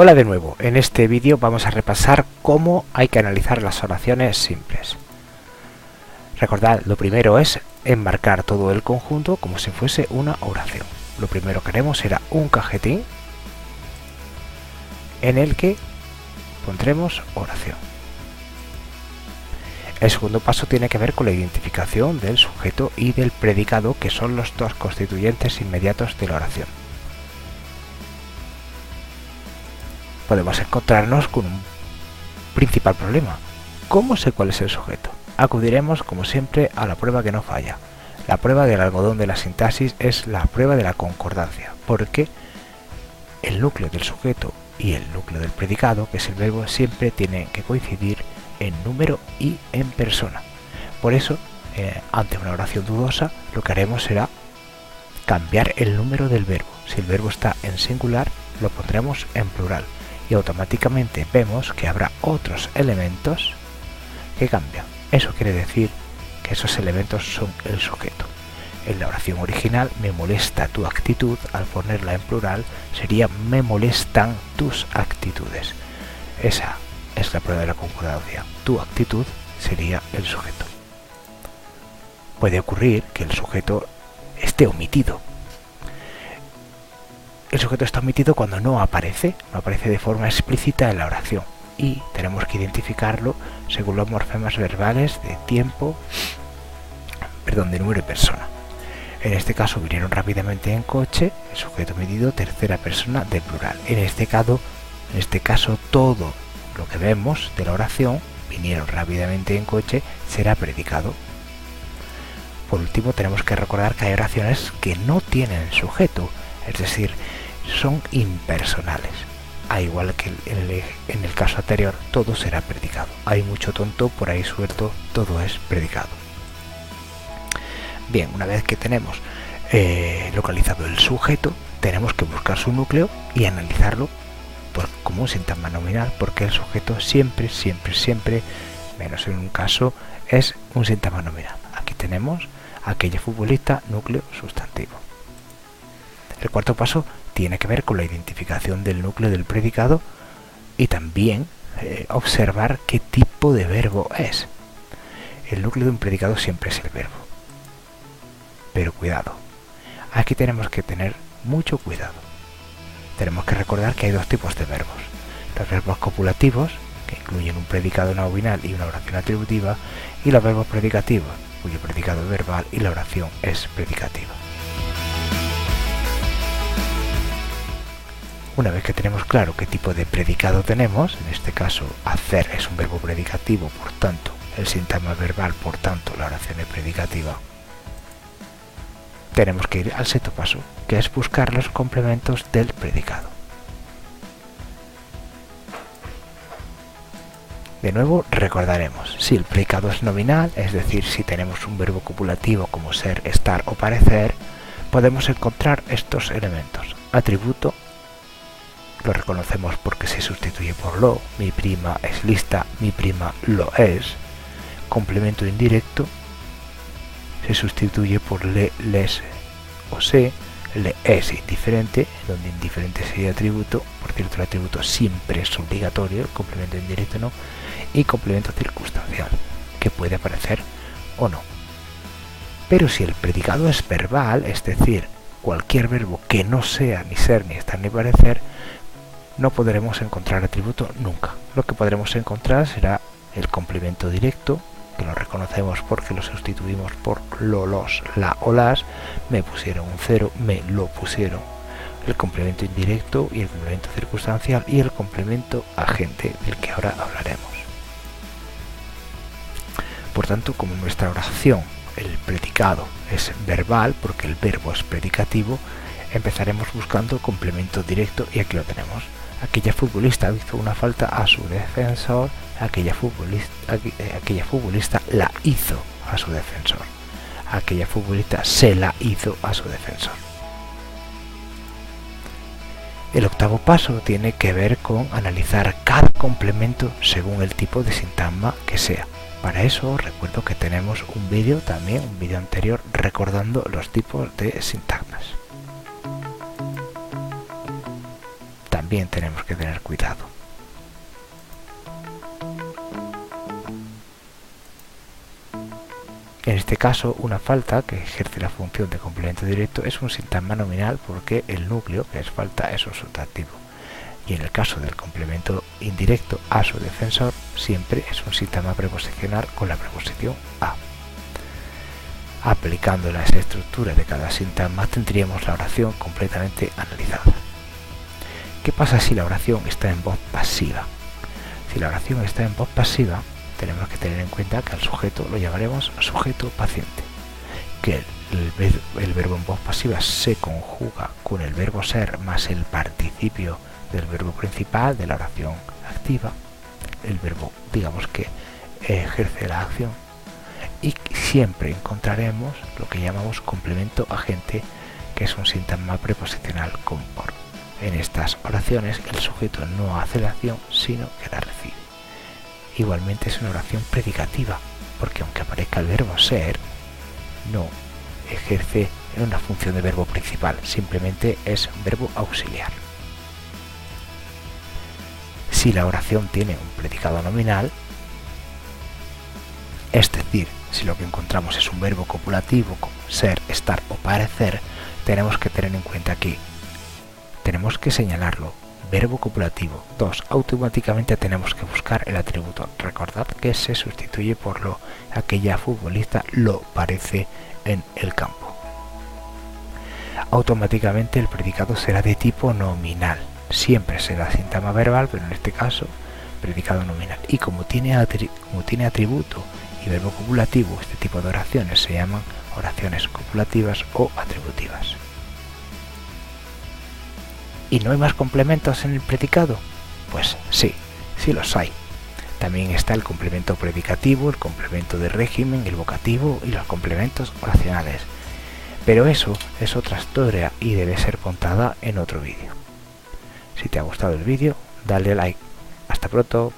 Hola de nuevo, en este vídeo vamos a repasar cómo hay que analizar las oraciones simples. Recordad, lo primero es enmarcar todo el conjunto como si fuese una oración. Lo primero que haremos será un cajetín en el que pondremos oración. El segundo paso tiene que ver con la identificación del sujeto y del predicado, que son los dos constituyentes inmediatos de la oración. Podemos encontrarnos con un principal problema. ¿Cómo sé cuál es el sujeto? Acudiremos, como siempre, a la prueba que no falla. La prueba del algodón de la sintaxis es la prueba de la concordancia, porque el núcleo del sujeto y el núcleo del predicado, que es el verbo, siempre tienen que coincidir en número y en persona. Por eso, ante una oración dudosa, lo que haremos será cambiar el número del verbo. Si el verbo está en singular, lo pondremos en plural. Y automáticamente vemos que habrá otros elementos que cambian. Eso quiere decir que esos elementos son el sujeto. En la oración original, me molesta tu actitud, al ponerla en plural sería me molestan tus actitudes. Esa es la prueba de la concordancia. Tu actitud sería el sujeto. Puede ocurrir que el sujeto esté omitido. El sujeto está omitido cuando no aparece de forma explícita en la oración, y tenemos que identificarlo según los morfemas verbales de tiempo, de número y persona. En este caso vinieron rápidamente en coche, el sujeto omitido, tercera persona de plural. En este caso todo lo que vemos de la oración, vinieron rápidamente en coche, será predicado. Por último, tenemos que recordar que hay oraciones que no tienen sujeto, es decir, son impersonales. Al igual que en el caso anterior, todo será predicado. Hay mucho tonto por ahí suelto, todo es predicado. Bien, una vez que tenemos localizado el sujeto, tenemos que buscar su núcleo y analizarlo como un sintagma nominal, porque el sujeto siempre, menos en un caso, es un sintagma nominal. Aquí tenemos aquella futbolista, núcleo, sustantivo. El cuarto paso tiene que ver con la identificación del núcleo del predicado y también observar qué tipo de verbo es. El núcleo de un predicado siempre es el verbo. Pero cuidado, aquí tenemos que tener mucho cuidado. Tenemos que recordar que hay dos tipos de verbos. Los verbos copulativos, que incluyen un predicado nominal y una oración atributiva, y los verbos predicativos, cuyo predicado es verbal y la oración es predicativa. Una vez que tenemos claro qué tipo de predicado tenemos, en este caso hacer es un verbo predicativo, por tanto el sintagma verbal, por tanto la oración es predicativa, tenemos que ir al sexto paso, que es buscar los complementos del predicado. De nuevo recordaremos, si el predicado es nominal, es decir, si tenemos un verbo copulativo como ser, estar o parecer, podemos encontrar estos elementos. Atributo, lo reconocemos porque se sustituye por lo, mi prima es lista, mi prima lo es. Complemento indirecto, se sustituye por le, les o se. Le es indiferente, donde indiferente sería atributo. Por cierto, el atributo siempre es obligatorio, el complemento indirecto no. Y complemento circunstancial, que puede aparecer o no. Pero si el predicado es verbal, es decir, cualquier verbo que no sea ni ser, ni estar, ni parecer, no podremos encontrar atributo nunca. Lo que podremos encontrar será el complemento directo, que lo reconocemos porque lo sustituimos por lo, los, la o las. Me pusieron un cero, me lo pusieron. El complemento indirecto y el complemento circunstancial y el complemento agente, del que ahora hablaremos. Por tanto, como en nuestra oración el predicado es verbal, porque el verbo es predicativo, empezaremos buscando el complemento directo y aquí lo tenemos. Aquella futbolista hizo una falta a su defensor, aquella futbolista la hizo a su defensor, aquella futbolista se la hizo a su defensor. El octavo paso tiene que ver con analizar cada complemento según el tipo de sintagma que sea. Para eso recuerdo que tenemos un vídeo anterior recordando los tipos de sintagmas. también tenemos que tener cuidado. En este caso, una falta que ejerce la función de complemento directo es un sintagma nominal porque el núcleo, que es falta, es un sustantivo. Y en el caso del complemento indirecto a su defensor, siempre es un sintagma preposicional con la preposición a. Aplicando la estructura de cada sintagma tendríamos la oración completamente analizada. ¿Qué pasa si la oración está en voz pasiva? Si la oración está en voz pasiva, tenemos que tener en cuenta que al sujeto lo llamaremos sujeto paciente, que el verbo en voz pasiva se conjuga con el verbo ser más el participio del verbo principal de la oración activa, el verbo, digamos, que ejerce la acción, y siempre encontraremos lo que llamamos complemento agente, que es un sintagma preposicional con por. En estas oraciones el sujeto no hace la acción, sino que la recibe. Igualmente es una oración predicativa, porque aunque aparezca el verbo ser, no ejerce una función de verbo principal, simplemente es un verbo auxiliar. Si la oración tiene un predicado nominal, es decir, si lo que encontramos es un verbo copulativo como ser, estar o parecer, tenemos que tener en cuenta que tenemos que señalarlo. Verbo copulativo. 2. Automáticamente tenemos que buscar el atributo. Recordad que se sustituye por lo aquella futbolista lo parece en el campo. Automáticamente el predicado será de tipo nominal. Siempre será sintagma verbal, pero en este caso predicado nominal. Y como tiene atributo y verbo copulativo, este tipo de oraciones se llaman oraciones copulativas o atributivas. ¿Y no hay más complementos en el predicado? Pues sí, sí los hay. También está el complemento predicativo, el complemento de régimen, el vocativo y los complementos oracionales. Pero eso es otra historia y debe ser contada en otro vídeo. Si te ha gustado el vídeo, dale like. Hasta pronto.